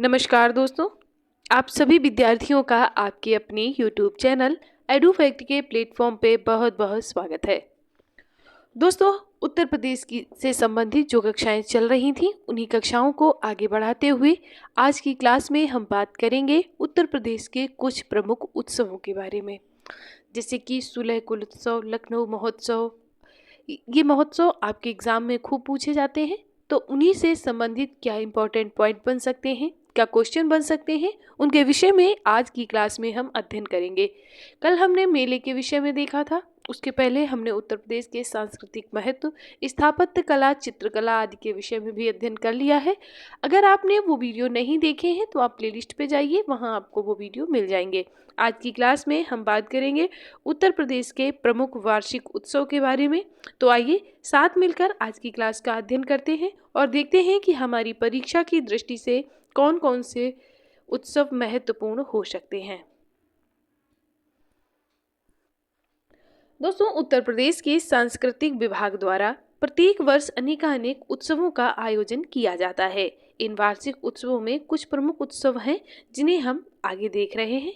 नमस्कार दोस्तों, आप सभी विद्यार्थियों का आपके अपने YouTube चैनल एडुफैक्ट के प्लेटफॉर्म पे बहुत बहुत स्वागत है। दोस्तों, उत्तर प्रदेश की से संबंधित जो कक्षाएं चल रही थी उन्हीं कक्षाओं को आगे बढ़ाते हुए आज की क्लास में हम बात करेंगे उत्तर प्रदेश के कुछ प्रमुख उत्सवों के बारे में, जैसे कि सुलह कुल उत्सव, लखनऊ महोत्सव। ये महोत्सव आपके एग्जाम में खूब पूछे जाते हैं, तो उन्हीं से संबंधित क्या इम्पोर्टेंट पॉइंट बन सकते हैं, क्या क्वेश्चन बन सकते हैं, उनके विषय में आज की क्लास में हम अध्ययन करेंगे। कल हमने मेले के विषय में देखा था, उसके पहले हमने उत्तर प्रदेश के सांस्कृतिक महत्व, स्थापत्य कला, चित्रकला आदि के विषय में भी अध्ययन कर लिया है। अगर आपने वो वीडियो नहीं देखे हैं तो आप प्लेलिस्ट पे जाइए, वहाँ आपको वो वीडियो मिल जाएंगे। आज की क्लास में हम बात करेंगे उत्तर प्रदेश के प्रमुख वार्षिक उत्सव के बारे में। तो आइए साथ मिलकर आज की क्लास का अध्ययन करते हैं और देखते हैं कि हमारी परीक्षा की दृष्टि से कौन कौन से उत्सव महत्वपूर्ण हो सकते हैं। दोस्तों, उत्तर प्रदेश के सांस्कृतिक विभाग द्वारा प्रत्येक वर्ष अनेकानेक उत्सवों का आयोजन किया जाता है। इन वार्षिक उत्सवों में कुछ प्रमुख उत्सव हैं जिन्हें हम आगे देख रहे हैं।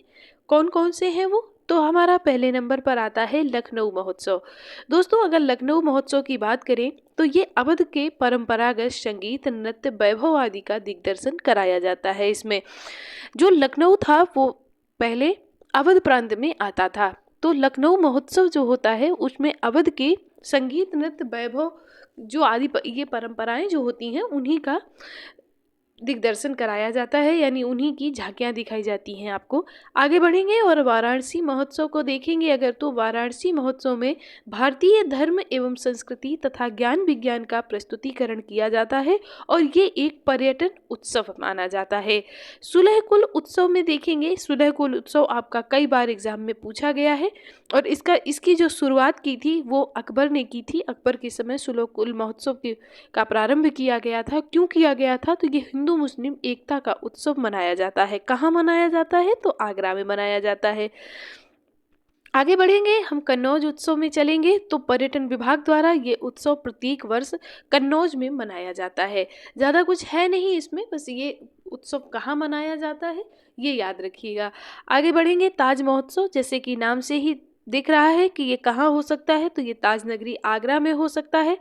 कौन कौन से हैं वो? तो हमारा पहले नंबर पर आता है लखनऊ महोत्सव। दोस्तों, अगर लखनऊ महोत्सव की बात करें तो ये अवध के परंपरागत संगीत, नृत्य, वैभव आदि का दिग्दर्शन कराया जाता है। इसमें जो लखनऊ था वो पहले अवध प्रांत में आता था, तो लखनऊ महोत्सव जो होता है उसमें अवध के संगीत, नृत्य, वैभव जो आदि ये परंपराएं जो होती हैं उन्हीं का दिग्दर्शन कराया जाता है, यानी उन्हीं की झांकियां दिखाई जाती हैं आपको। आगे बढ़ेंगे और वाराणसी महोत्सव को देखेंगे अगर, तो वाराणसी महोत्सव में भारतीय धर्म एवं संस्कृति तथा ज्ञान विज्ञान का प्रस्तुतिकरण किया जाता है और ये एक पर्यटन उत्सव माना जाता है। सुलह कुल उत्सव में देखेंगे, सुलह कुल उत्सव आपका कई बार एग्जाम में पूछा गया है और इसकी जो शुरुआत की थी वो अकबर ने की थी। अकबर के समय सुलह कुल महोत्सव का प्रारंभ किया गया था। क्यों किया गया था? तो ये हिंदू मुस्लिम एकता का उत्सव मनाया जाता है। कहाँ मनाया जाता है? तो आगरा में मनाया जाता है। आगे बढ़ेंगे, हम कन्नौज उत्सव में चलेंगे। तो पर्यटन विभाग द्वारा ये उत्सव प्रत्येक वर्ष कन्नौज में मनाया जाता है। ज़्यादा कुछ है नहीं इसमें, बस ये उत्सव कहाँ मनाया जाता है ये याद रखिएगा। आगे बढ़ेंगे, ताज महोत्सव, जैसे कि नाम से ही दिख रहा है कि ये कहाँ हो सकता है, तो ये ताज नगरी आगरा में हो सकता है।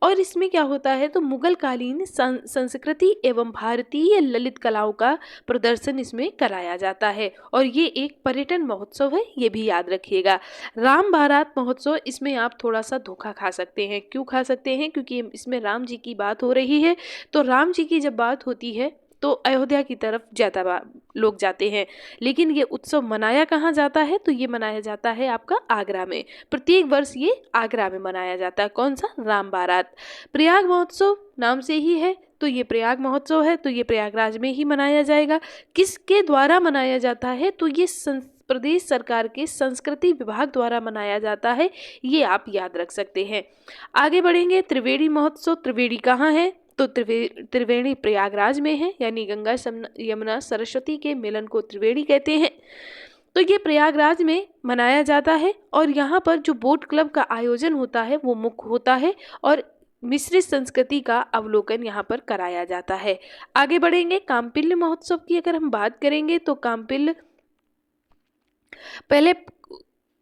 और इसमें क्या होता है, तो मुगल कालीन संस्कृति एवं भारतीय ललित कलाओं का प्रदर्शन इसमें कराया जाता है और ये एक पर्यटन महोत्सव है, ये भी याद रखिएगा। राम बारात महोत्सव, इसमें आप थोड़ा सा धोखा खा सकते हैं। क्यों खा सकते हैं? क्योंकि इसमें राम जी की बात हो रही है, तो राम जी की जब बात होती है तो अयोध्या की तरफ ज़्यादा लोग जाते हैं। लेकिन ये उत्सव मनाया कहाँ जाता है? तो ये मनाया जाता है आपका आगरा में। प्रत्येक वर्ष ये आगरा में मनाया जाता है। कौन सा? राम बारात। प्रयाग महोत्सव नाम से ही है, तो ये प्रयाग महोत्सव है, तो ये प्रयागराज में ही मनाया जाएगा। किसके द्वारा मनाया जाता है? तो ये प्रदेश सरकार के संस्कृति विभाग द्वारा मनाया जाता है, ये आप याद रख सकते हैं। आगे बढ़ेंगे, त्रिवेणी महोत्सव। त्रिवेणी कहाँ है? तो त्रिवेणी प्रयागराज में है, यानी गंगा यमुना सरस्वती के मिलन को त्रिवेणी कहते हैं। तो ये प्रयागराज में मनाया जाता है और यहाँ पर जो बोट क्लब का आयोजन होता है वो मुख्य होता है और मिश्रित संस्कृति का अवलोकन यहाँ पर कराया जाता है। आगे बढ़ेंगे, कामपिल्य महोत्सव की अगर हम बात करेंगे तो कामपिल्य पहले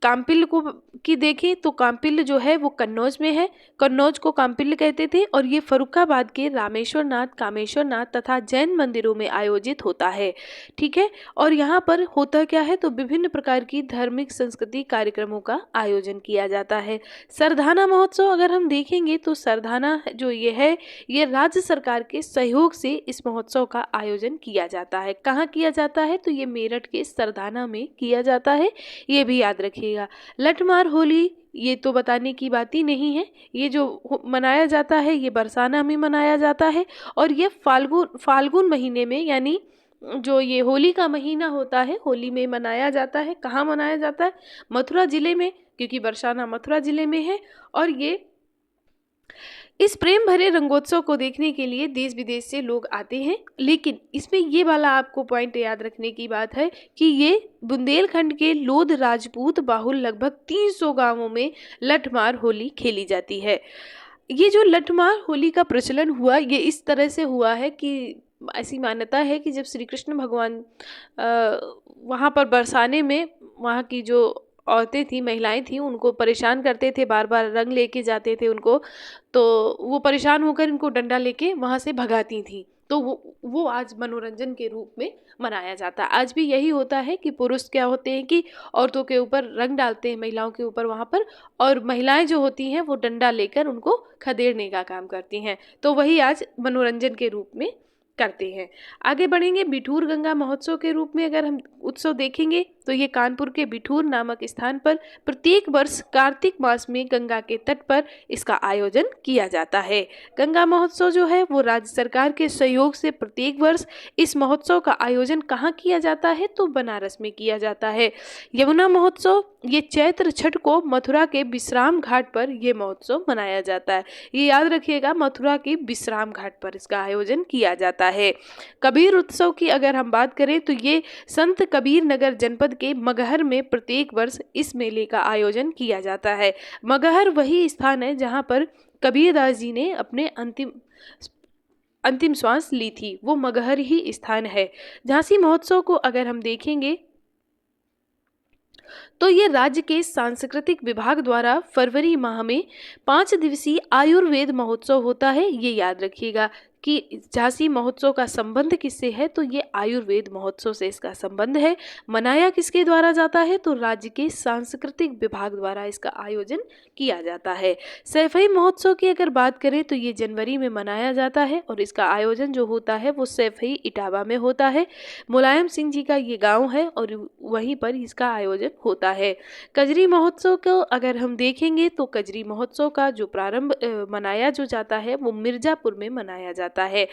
कामपिल्य को की देखें तो कामपिल्य जो है वो कन्नौज में है। कन्नौज को कामपिल्य कहते थे और ये फर्रुखाबाद के रामेश्वर नाथ, कामेश्वर नाथ तथा जैन मंदिरों में आयोजित होता है। ठीक है, और यहाँ पर होता क्या है, तो विभिन्न प्रकार की धार्मिक संस्कृति कार्यक्रमों का आयोजन किया जाता है। सरधाना महोत्सव अगर हम देखेंगे तो सरधाना जो ये है, ये राज्य सरकार के सहयोग से इस महोत्सव का आयोजन किया जाता है। कहाँ किया जाता है? तो ये मेरठ के सरधाना में किया जाता है, ये भी याद रखिए। लठमार होली, ये तो बताने की बात ही नहीं है। ये जो मनाया जाता है ये बरसाना में मनाया जाता है और ये फाल्गुन महीने में, यानी जो ये होली का महीना होता है, होली में मनाया जाता है। कहाँ मनाया जाता है? मथुरा जिले में, क्योंकि बरसाना मथुरा जिले में है। और ये इस प्रेम भरे रंगोत्सव को देखने के लिए देश विदेश से लोग आते हैं। लेकिन इसमें ये वाला आपको पॉइंट याद रखने की बात है कि ये बुंदेलखंड के लोध राजपूत बाहुल लगभग 300 गांवों में लठमार होली खेली जाती है। ये जो लठमार होली का प्रचलन हुआ, ये इस तरह से हुआ है कि ऐसी मान्यता है कि जब श्री कृष्ण भगवान वहाँ पर बरसाने में वहाँ की जो औरतें थी, महिलाएं थी, उनको परेशान करते थे, बार बार रंग लेके जाते थे उनको, तो वो परेशान होकर इनको डंडा लेके वहाँ से भगाती थी। तो वो आज मनोरंजन के रूप में मनाया जाता है। आज भी यही होता है कि पुरुष क्या होते हैं कि औरतों के ऊपर रंग डालते हैं, महिलाओं के ऊपर वहाँ पर, और महिलाएं जो होती हैं वो डंडा लेकर उनको खदेड़ने का काम करती हैं। तो वही आज मनोरंजन के रूप में करते हैं। आगे बढ़ेंगे, बिठूर गंगा महोत्सव के रूप में अगर हम उत्सव देखेंगे तो ये कानपुर के बिठूर नामक स्थान पर प्रत्येक वर्ष कार्तिक मास में गंगा के तट पर इसका आयोजन किया जाता है। गंगा महोत्सव जो है वो राज्य सरकार के सहयोग से प्रत्येक वर्ष इस महोत्सव का आयोजन कहाँ किया जाता है, तो बनारस में किया जाता है। यमुना महोत्सव ये चैत्र छठ को मथुरा के विश्राम घाट पर यह महोत्सव मनाया जाता है। ये याद रखिएगा, मथुरा के विश्राम घाट पर इसका आयोजन किया जाता है। कबीर उत्सव की अगर हम बात करें तो ये संत कबीर नगर जनपद के मगहर में प्रत्येक वर्ष इस मेले का आयोजन किया जाता है। मगहर वही स्थान है जहां पर कबीरदास जी ने अपने अंतिम श्वास ली थी, वो मगहर ही स्थान है। झांसी महोत्सव को अगर हम देखेंगे तो ये राज्य के सांस्कृतिक विभाग द्वारा फरवरी माह में 5 दिवसीय आयुर्वेद महोत्सव होता है। ये याद रखिएगा कि झांसी महोत्सव का संबंध किससे है, तो ये आयुर्वेद महोत्सव से इसका संबंध है। मनाया किसके द्वारा जाता है, तो राज्य के सांस्कृतिक विभाग द्वारा इसका आयोजन किया जाता है। सैफई महोत्सव की अगर बात करें तो ये जनवरी में मनाया जाता है और इसका आयोजन जो होता है वो सैफई इटावा में होता है। मुलायम सिंह जी का ये गाँव है और वहीं पर इसका आयोजन होता है। कजरी महोत्सव को अगर हम देखेंगे तो कजरी महोत्सव का जो प्रारंभ मनाया जो जाता है वो मिर्जापुर में मनाया जाता है।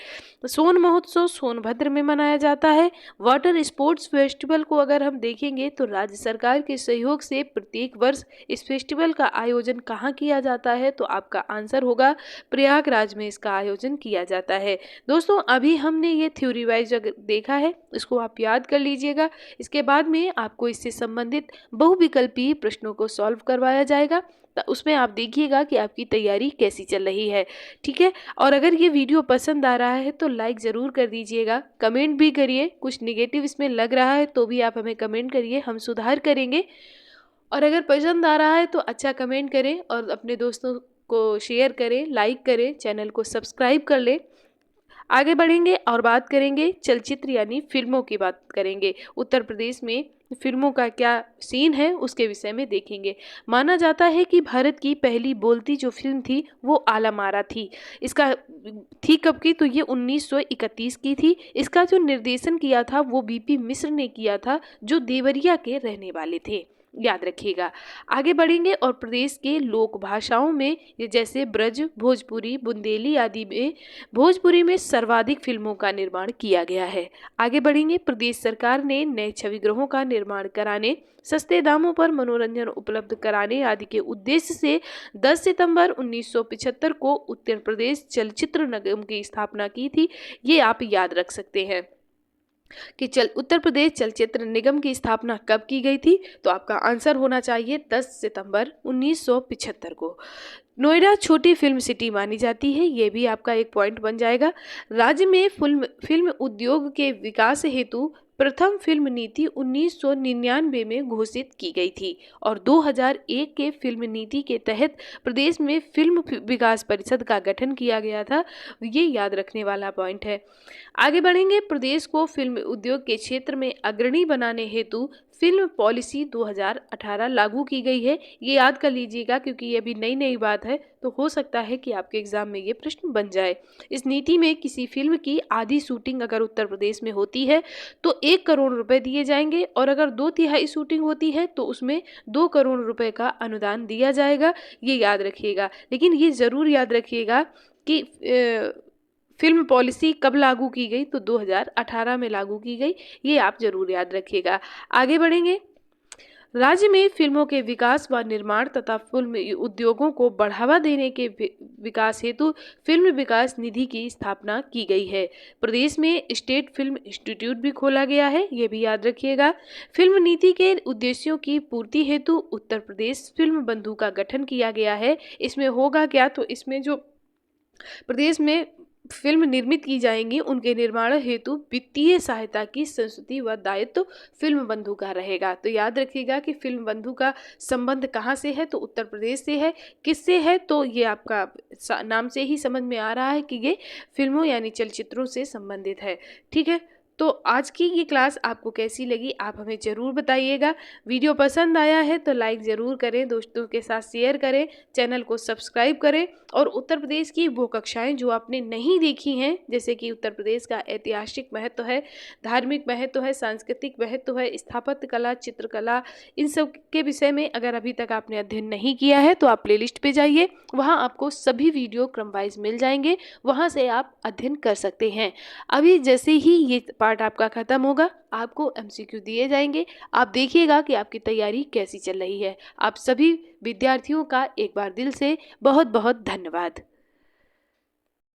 सोन महोत्सव सोनभद्र में मनाया जाता है। वाटर स्पोर्ट्स फेस्टिवल को अगर हम देखेंगे तो राज्य सरकार के सहयोग से प्रत्येक वर्ष इस फेस्टिवल का आयोजन कहाँ किया जाता है, तो आपका आंसर होगा प्रयागराज में इसका आयोजन किया जाता है। दोस्तों अभी हमने ये थ्योरी वाइज देखा है, इसको आप याद कर लीजिएगा। इसके बाद में आपको इससे संबंधित बहुविकल्पीय प्रश्नों को सॉल्व करवाया जाएगा, तो उसमें आप देखिएगा कि आपकी तैयारी कैसी चल रही है। ठीक है, और अगर ये वीडियो पसंद आ रहा है तो लाइक ज़रूर कर दीजिएगा, कमेंट भी करिए। कुछ नेगेटिव इसमें लग रहा है तो भी आप हमें कमेंट करिए, हम सुधार करेंगे। और अगर पसंद आ रहा है तो अच्छा कमेंट करें और अपने दोस्तों को शेयर करें, लाइक करें, चैनल को सब्सक्राइब कर लें। आगे बढ़ेंगे और बात करेंगे चलचित्र यानी फिल्मों की बात करेंगे। उत्तर प्रदेश में फिल्मों का क्या सीन है उसके विषय में देखेंगे। माना जाता है कि भारत की पहली बोलती जो फिल्म थी वो आलमारा थी। इसका थी कब की, तो ये 1931 की थी। इसका जो निर्देशन किया था वो बीपी मिश्र ने किया था, जो देवरिया के रहने वाले थे, याद रखिएगा। आगे बढ़ेंगे और प्रदेश के लोक भाषाओं में जैसे ब्रज, भोजपुरी, बुंदेली आदि में भोजपुरी में सर्वाधिक फिल्मों का निर्माण किया गया है। आगे बढ़ेंगे, प्रदेश सरकार ने नए छविगृहों का निर्माण कराने, सस्ते दामों पर मनोरंजन उपलब्ध कराने आदि के उद्देश्य से 10 सितंबर 1975 को उत्तर प्रदेश चलचित्र निगम की स्थापना की थी। ये आप याद रख सकते हैं कि उत्तर प्रदेश चलचित्र निगम की स्थापना कब की गई थी, तो आपका आंसर होना चाहिए 10 सितंबर 1975 को। नोएडा छोटी फिल्म सिटी मानी जाती है, ये भी आपका एक पॉइंट बन जाएगा। राज्य में फिल्म उद्योग के विकास हेतु प्रथम फिल्म नीति 1999 में घोषित की गई थी और 2001 के फिल्म नीति के तहत प्रदेश में फिल्म विकास परिषद का गठन किया गया था। ये याद रखने वाला पॉइंट है। आगे बढ़ेंगे, प्रदेश को फिल्म उद्योग के क्षेत्र में अग्रणी बनाने हेतु फिल्म पॉलिसी 2018 लागू की गई है। ये याद कर लीजिएगा क्योंकि ये अभी नई बात है, तो हो सकता है कि आपके एग्जाम में ये प्रश्न बन जाए। इस नीति में किसी फिल्म की आधी शूटिंग अगर उत्तर प्रदेश में होती है तो 1 करोड़ रुपए दिए जाएंगे और अगर 2/3 शूटिंग होती है तो उसमें 2 करोड़ रुपए का अनुदान दिया जाएगा। ये याद रखिएगा, लेकिन ये ज़रूर याद रखिएगा कि फिल्म पॉलिसी कब लागू की गई, तो 2018 में लागू की गई। ये आप जरूर याद रखिएगा। आगे बढ़ेंगे, राज्य में फिल्मों के विकास व निर्माण तथा फिल्म उद्योगों को बढ़ावा देने के विकास हेतु फिल्म विकास निधि की स्थापना की गई है। प्रदेश में स्टेट फिल्म इंस्टीट्यूट भी खोला गया है, ये भी याद रखिएगा। फिल्म नीति के उद्देश्यों की पूर्ति हेतु उत्तर प्रदेश फिल्म बंधु का गठन किया गया है। इसमें होगा क्या, तो इसमें जो प्रदेश में फिल्म निर्मित की जाएंगी उनके निर्माण हेतु वित्तीय सहायता की संस्तुति व दायित्व फिल्म बंधु का रहेगा। तो याद रखिएगा कि फिल्म बंधु का संबंध कहाँ से है, तो उत्तर प्रदेश से है। किससे है, तो ये आपका नाम से ही समझ में आ रहा है कि ये फिल्मों यानी चलचित्रों से संबंधित है। ठीक है, तो आज की ये क्लास आपको कैसी लगी आप हमें ज़रूर बताइएगा। वीडियो पसंद आया है तो लाइक ज़रूर करें, दोस्तों के साथ शेयर करें, चैनल को सब्सक्राइब करें और उत्तर प्रदेश की वो कक्षाएं जो आपने नहीं देखी हैं, जैसे कि उत्तर प्रदेश का ऐतिहासिक महत्व है, धार्मिक महत्व है, सांस्कृतिक महत्व है, स्थापत्य कला, चित्रकला, इन सब के विषय में अगर अभी तक आपने अध्ययन नहीं किया है तो आप प्लेलिस्ट पे जाइए, वहाँ आपको सभी वीडियो क्रम वाइज मिल जाएंगे, वहाँ से आप अध्ययन कर सकते हैं। अभी जैसे ही ये पार्ट आपका खत्म होगा आपको एमसीक्यू दिए जाएंगे, आप देखिएगा कि आपकी तैयारी कैसी चल रही है। आप सभी विद्यार्थियों का एक बार दिल से बहुत बहुत धन्यवाद।